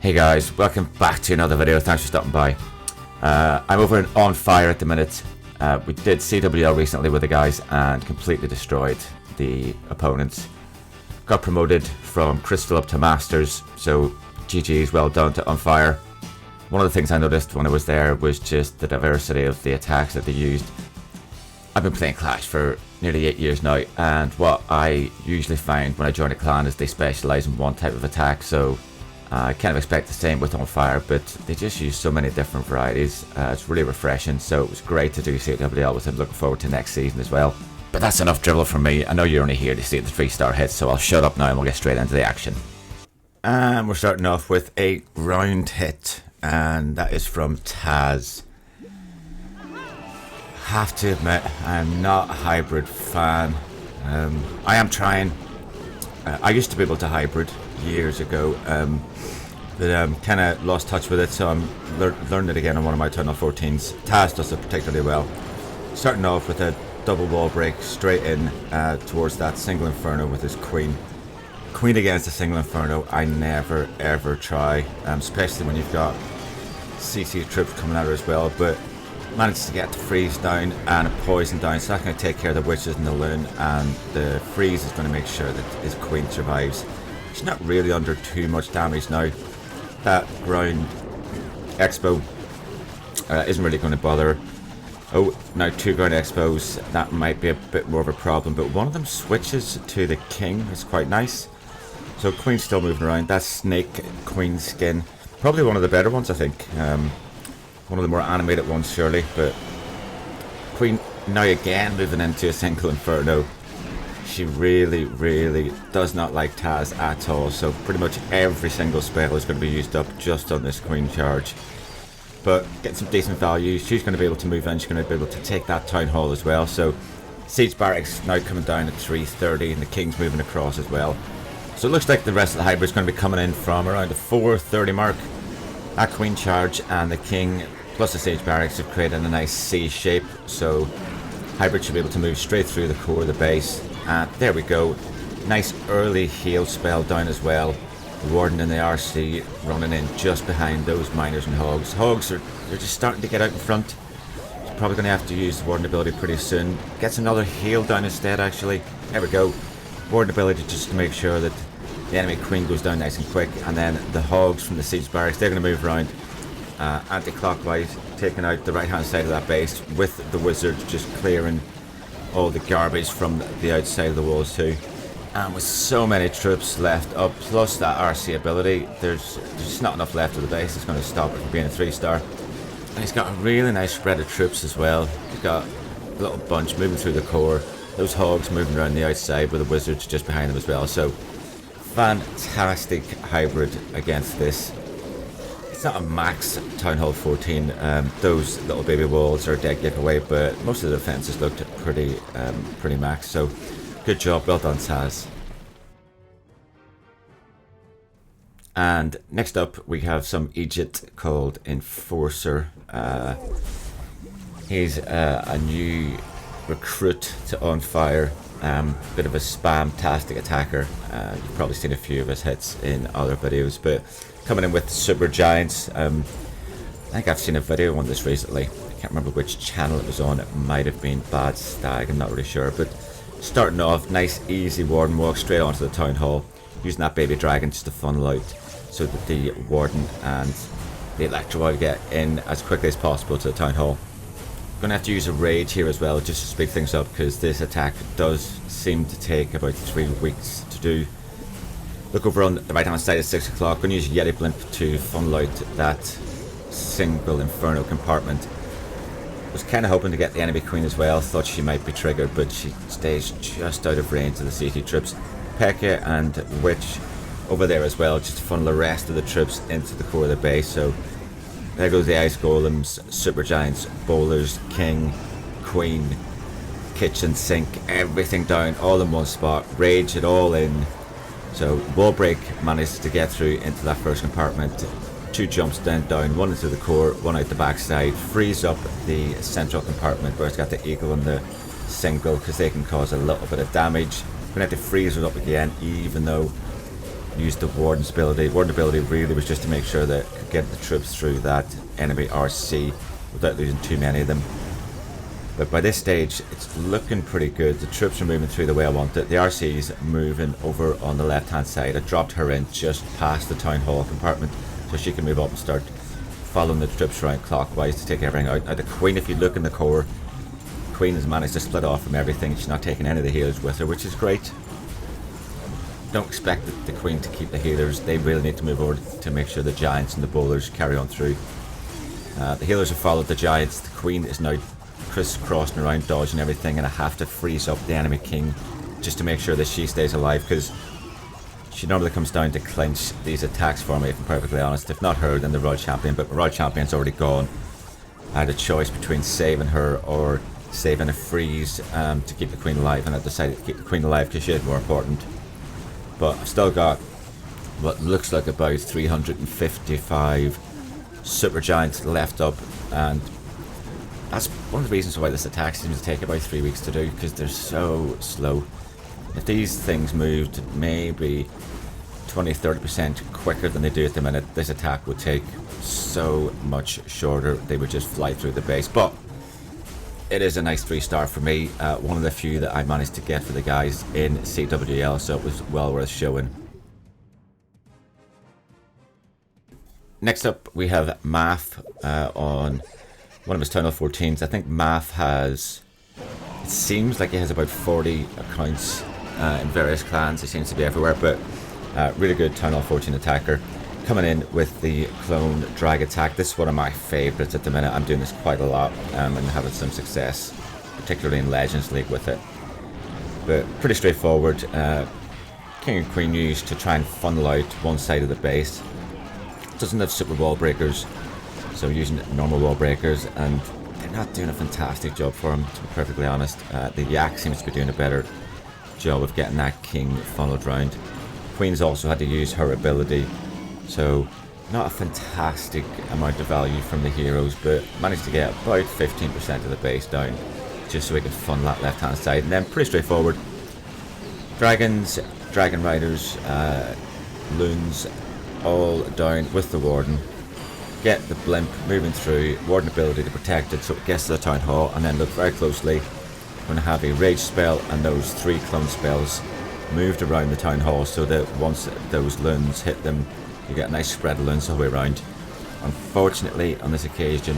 Hey guys, welcome back to another video. Thanks for stopping by. I'm over on fire at the minute. We did CWL recently with the guys and completely destroyed the opponents. Got promoted from Crystal up to Masters, so GG's, well done to On Fire. One of the things I noticed when I was there was just the diversity of the attacks that they used. I've been playing Clash for nearly 8 years now, and what I usually find when I join a clan is they specialise in one type of attack, so I kind of expect the same with On Fire, but they just use so many different varieties. It's really refreshing, so it was great to do CWL with them. Looking forward to next season as well. But that's enough dribble from me. I know you're only here to see the 3-star hits, so I'll shut up now and we'll get straight into the action. And we're starting off with a round hit, and that is from Taz. Have to admit, I'm not a hybrid fan. I am trying. I used to be able to hybrid years ago, but kind of lost touch with it, so I'm learning it again on one of my Town Hall 14s. Taz does it particularly well. Starting off with a double wall break straight in towards that single Inferno with his Queen. Queen against a single Inferno, I never ever try, especially when you've got CC troops coming at her as well, but managed to get the freeze down and a poison down, so that's going to take care of the witches and the loon, and the freeze is going to make sure that his Queen survives. She's not really under too much damage now. That ground expo isn't really going to bother her. Oh, now 2 ground expos, that might be a bit more of a problem, but one of them switches to the king. It's quite nice. So Queen's still moving around. That snake Queen skin, probably one of the better ones, I think. One of the more animated ones, surely, but Queen now again moving into a single Inferno. She really does not like Taz at all, so pretty much every single spell is going to be used up just on this Queen charge. But getting some decent value, she's going to be able to move in, she's going to be able to take that Town Hall as well. So Siege Barracks now coming down at 330 and the King's moving across as well. So it looks like the rest of the hybrid is going to be coming in from around the 430 mark. That Queen charge and the King plus the Siege Barracks have created a nice C shape, so hybrid should be able to move straight through the core of the base. And there we go, nice early heal spell down as well. The Warden and the RC running in just behind those miners and hogs. Hogs they're just starting to get out in front. He's probably going to have to use the Warden ability pretty soon. Gets another heal down instead actually. There we go. Warden ability just to make sure that the enemy Queen goes down nice and quick. And then the hogs from the Siege Barracks, they're going to move around anti-clockwise, taking out the right hand side of that base with the wizard just clearing all the garbage from the outside of the walls too. And with so many troops left up, plus that RC ability, there's just not enough left of the base. It's going to stop it from being a 3-star. And he's got a really nice spread of troops as well. He's got a little bunch moving through the core, those hogs moving around the outside with the wizards just behind them as well. So fantastic hybrid against this. It's not a max Town Hall 14. Those little baby walls are a dead giveaway, but most of the defenses looked pretty max. So good job, well done Taz. And next up we have some Egypt called Enforcer. He's a new recruit to On Fire. Bit of a spam-tastic attacker. You've probably seen a few of his hits in other videos, but coming in with Super Giants. I think I've seen a video on this recently. I can't remember which channel it was on. It might have been Bad Stag, I'm not really sure, but starting off, nice easy Warden walk straight onto the Town Hall, using that baby dragon just to funnel out so that the Warden and the Electro will get in as quickly as possible to the Town Hall. Gonna have to use a rage here as well just to speed things up, because this attack does seem to take about 3 weeks to do. Look over on the right hand side at 6 o'clock. Gonna use Yeti Blimp to funnel out that single Inferno compartment. Was kind of hoping to get the enemy Queen as well. Thought she might be triggered, but she stays just out of range of the CT troops. Pekka and Witch over there as well, just to funnel the rest of the troops into the core of the base. So there goes the Ice Golems, Super Giants, Bowlers, King, Queen, Kitchen Sink, everything down all in one spot. Rage it all in. So wall break managed to get through into that first compartment. 2 jumps then down, 1 into the core, 1 out the backside. Frees up the central compartment where it's got the eagle and the single, because they can cause a little bit of damage. We're going to have to freeze it up again, even though used the Warden's ability. Warden's ability really was just to make sure that it could get the troops through that enemy RC without losing too many of them. But by this stage, it's looking pretty good. The troops are moving through the way I want it. The RC's moving over on the left-hand side. I dropped her in just past the Town Hall compartment so she can move up and start following the troops around clockwise to take everything out. Now the Queen, if you look in the core, the Queen has managed to split off from everything. She's not taking any of the healers with her, which is great. Don't expect the Queen to keep the healers. They really need to move over to make sure the Giants and the bowlers carry on through. The healers have followed the Giants. The Queen is now crisscrossing around, dodging everything, and I have to freeze up the enemy King just to make sure that she stays alive, because she normally comes down to clinch these attacks for me, if I'm perfectly honest. If not her, then the Royal Champion, but my Royal Champion's already gone. I had a choice between saving her or saving a freeze to keep the Queen alive, and I decided to keep the Queen alive because she is more important. But I've still got what looks like about 355 super giants left up, and that's one of the reasons why this attack seems to take about 3 weeks to do, because they're so slow. If these things moved maybe 20-30% quicker than they do at the minute, this attack would take so much shorter. They would just fly through the base. But it is a nice 3-star for me. One of the few that I managed to get for the guys in CWL, so it was well worth showing. Next up, we have Math on one of his Town Hall 14s. I think Math has, it seems like he has about 40 accounts in various clans. He seems to be everywhere, but really good Town Hall 14 attacker. Coming in with the Clone Drag attack. This is one of my favourites at the minute. I'm doing this quite a lot and having some success, particularly in Legends League with it. But pretty straightforward. King and Queen used to try and funnel out one side of the base. Doesn't have super wall breakers, so using normal wall breakers, and they're not doing a fantastic job for him, to be perfectly honest. The Yak seems to be doing a better job of getting that King funneled round. Queen's also had to use her ability, so not a fantastic amount of value from the heroes, but managed to get about 15% of the base down just so we could funnel that left hand side. And then pretty straightforward. Dragons, Dragon Riders, Loons, all down with the Warden. Get the blimp moving through, Warden ability to protect it so it gets to the Town Hall, and then look very closely. We're going to have a Rage spell and those 3 clone spells moved around the Town Hall so that once those Loons hit them, you get a nice spread of Loons all the way around. Unfortunately, on this occasion,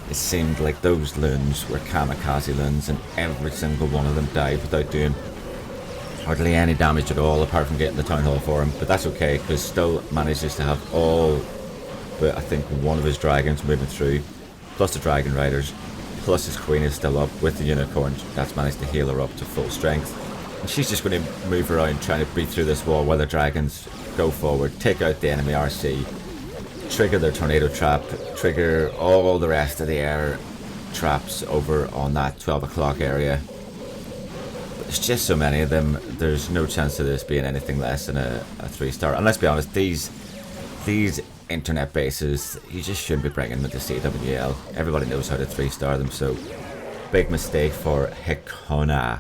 it seemed like those Loons were kamikaze Loons, and every single one of them died without doing hardly any damage at all, apart from getting the Town Hall for him. But that's okay, because still manages to have all but I think one of his dragons moving through, plus the Dragon Riders, plus his Queen is still up with the Unicorn. That's managed to heal her up to full strength. And she's just going to move around trying to beat through this wall while the dragons go forward, take out the enemy RC, trigger their tornado trap, trigger all the rest of the air traps over on that 12 o'clock area. But there's just so many of them, there's no chance of this being anything less than a 3-star. And let's be honest, these internet bases, you just shouldn't be bringing them to CWL. Everybody knows how to 3-star them, so big mistake for Hikona.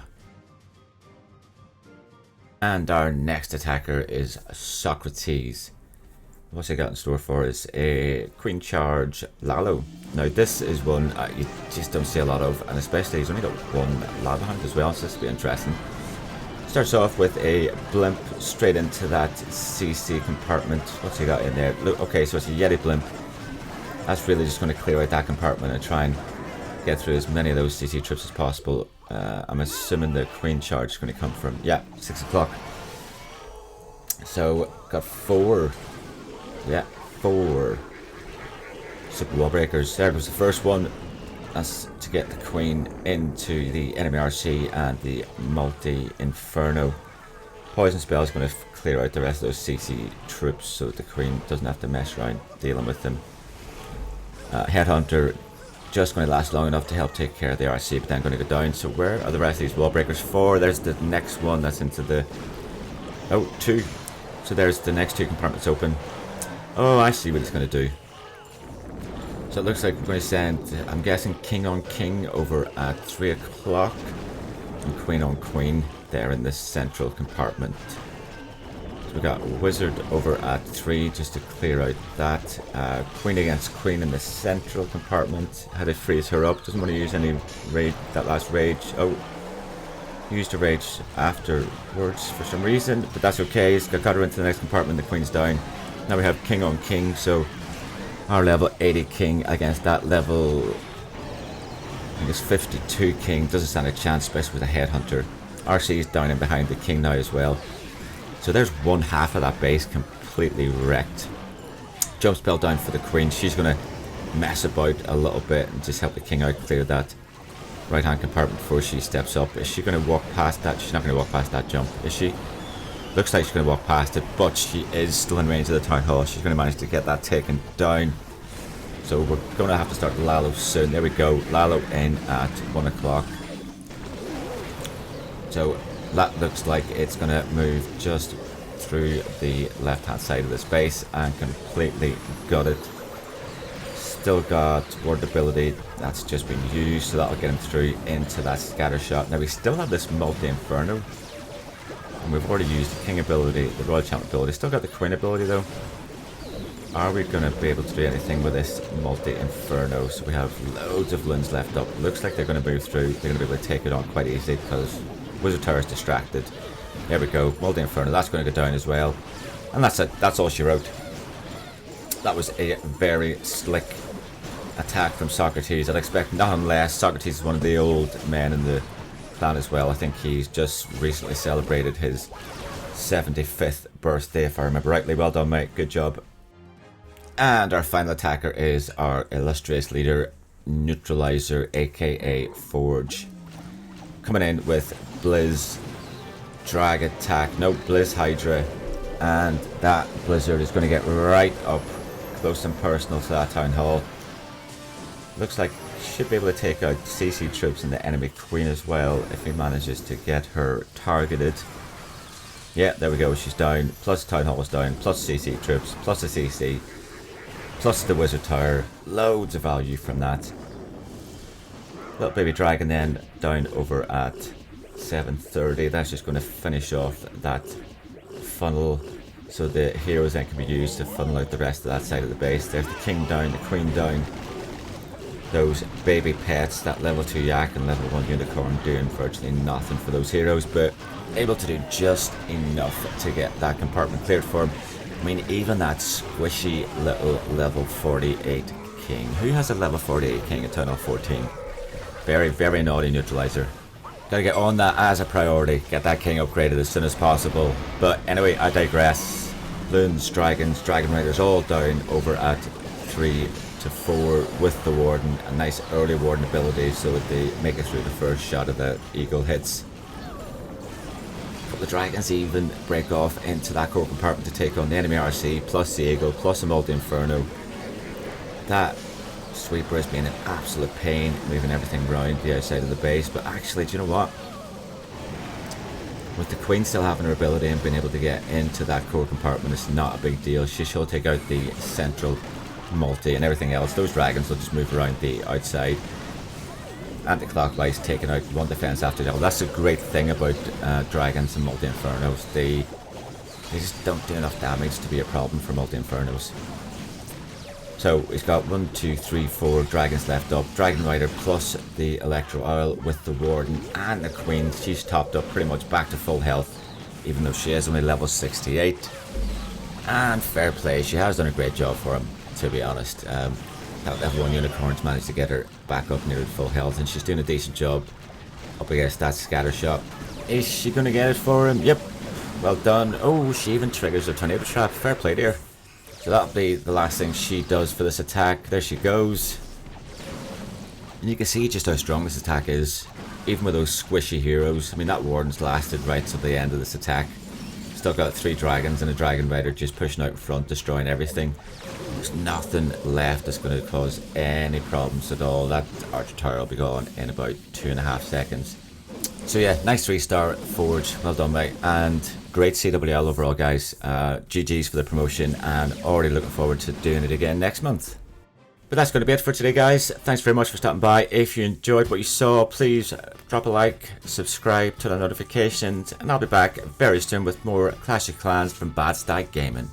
And our next attacker is Socrates. What's he got in store for us? A Queen Charge Lalo. Now this is one you just don't see a lot of, and especially he's only got one Lava Hunt as well, so this will be interesting. Starts off with a blimp straight into that CC compartment. What's he got in there? Look, okay, so it's a Yeti blimp. That's really just going to clear out that compartment and try and get through as many of those CC trips as possible. I'm assuming the Queen Charge is going to come from, yeah, 6 o'clock. So, got 4 super wall breakers. There goes the first one. That's to get the Queen into the enemy RC and the multi-inferno. Poison spell is going to clear out the rest of those CC troops so that the Queen doesn't have to mess around dealing with them. Headhunter just going to last long enough to help take care of the RC, but then going to go down. So where are the rest of these wall breakers for? There's the next one that's into the... Oh, 2. So there's the next 2 compartments open. Oh, I see what it's going to do. So it looks like we're going to send, I'm guessing, King on King over at 3 o'clock. And Queen on Queen there in this central compartment. we got wizard over at 3 just to clear out that. Queen against queen in the central compartment. Had to freeze her up. Doesn't want to use any rage. That last rage. Oh, used a rage afterwards for some reason, but that's okay. He's got her into the next compartment. The queen's down. Now we have king on king. So our level 80 king against that level, I think it's 52 king. Doesn't stand a chance, especially with a headhunter. RC is down and behind the king now as well. So there's one half of that base completely wrecked. Jump spell down for the queen. She's going to mess about a little bit and just help the king out, clear that right hand compartment before she steps up. Is she going to walk past that? She's not going to walk past that jump, is she? Looks like she's going to walk past it, but she is still in range of the town hall. She's going to manage to get that taken down. So we're going to have to start Lalo soon. There we go. Lalo in at 1 o'clock. So that looks like it's going to move just through the left hand side of the space and completely got it. Still got ward ability, that's just been used, so that'll get him through into that scatter shot. Now we still have this multi-inferno, and we've already used the king ability, the royal champ ability. Still got the queen ability though. Are we going to be able to do anything with this multi-inferno? So we have loads of luns left up. Looks like they're going to move through. They're going to be able to take it on quite easily because Wizard Tower is distracted. There we go. Multi-inferno. That's going to go down as well. And that's it. That's all she wrote. That was a very slick attack from Socrates. I'd expect nothing less. Socrates is one of the old men in the clan as well. I think he's just recently celebrated his 75th birthday, if I remember rightly. Well done, mate. Good job. And our final attacker is our illustrious leader, Neutralizer, aka Forge. Coming in with Blizz, Drag Attack, no, Blizz Hydra, and that Blizzard is going to get right up close and personal to that Town Hall. Looks like he should be able to take out CC troops and the enemy queen as well if he manages to get her targeted. Yeah, there we go, she's down, plus Town Hall is down, plus CC troops, plus a CC, plus the Wizard Tower. Loads of value from that. Little baby dragon then down over at 7:30. That's just going to finish off that funnel, so the heroes then can be used to funnel out the rest of that side of the base. There's the king down, the queen down. Those baby pets, that level 2 yak and level 1 unicorn, doing virtually nothing for those heroes, but able to do just enough to get that compartment cleared for him. I mean, even that squishy little level 48 king. Who has a level 48 king at Town Hall 14? Very, very naughty Neutralizer. Gotta get on that as a priority. Get that king upgraded as soon as possible. But anyway, I digress. Loons, dragons, dragon riders all down over at 3 to 4 with the warden. A nice early warden ability so that they make it through the first shot of the eagle hits. But the dragons even break off into that core compartment to take on the enemy RC, plus the eagle, plus a multi-inferno. That sweeper has been an absolute pain moving everything around the outside of the base, but actually, do you know what? With the queen still having her ability and being able to get into that core compartment, it's not a big deal. She'll take out the central multi and everything else. Those dragons will just move around the outside. Anti-clockwise, taking out one defense after the other. That's a great thing about dragons and multi-infernos. They just don't do enough damage to be a problem for multi-infernos. So he's got 1, 2, 3, 4 dragons left up. Dragon Rider plus the Electro Oil with the Warden and the Queen. She's topped up pretty much back to full health, even though she is only level 68. And fair play, she has done a great job for him, to be honest. That level 1 Unicorn's managed to get her back up near full health, and she's doing a decent job up against that scatter shot. Is she going to get it for him? Yep. Well done. Oh, she even triggers a tornado trap. Fair play there. So that'll be the last thing she does for this attack. There she goes. And you can see just how strong this attack is, even with those squishy heroes. I mean, that Warden's lasted right to the end of this attack. Still got 3 dragons and a Dragon Rider just pushing out in front, destroying everything. There's nothing left that's going to cause any problems at all. That Archer Tower will be gone in about 2.5 seconds. So yeah, nice 3-star Forge. Well done, mate. And great CWL overall, guys. GG's for the promotion, and already looking forward to doing it again next month. But that's going to be it for today, guys. Thanks very much for stopping by. If you enjoyed what you saw, please drop a like, subscribe, turn on notifications, and I'll be back very soon with more Clash of Clans from Bad Stag Gaming.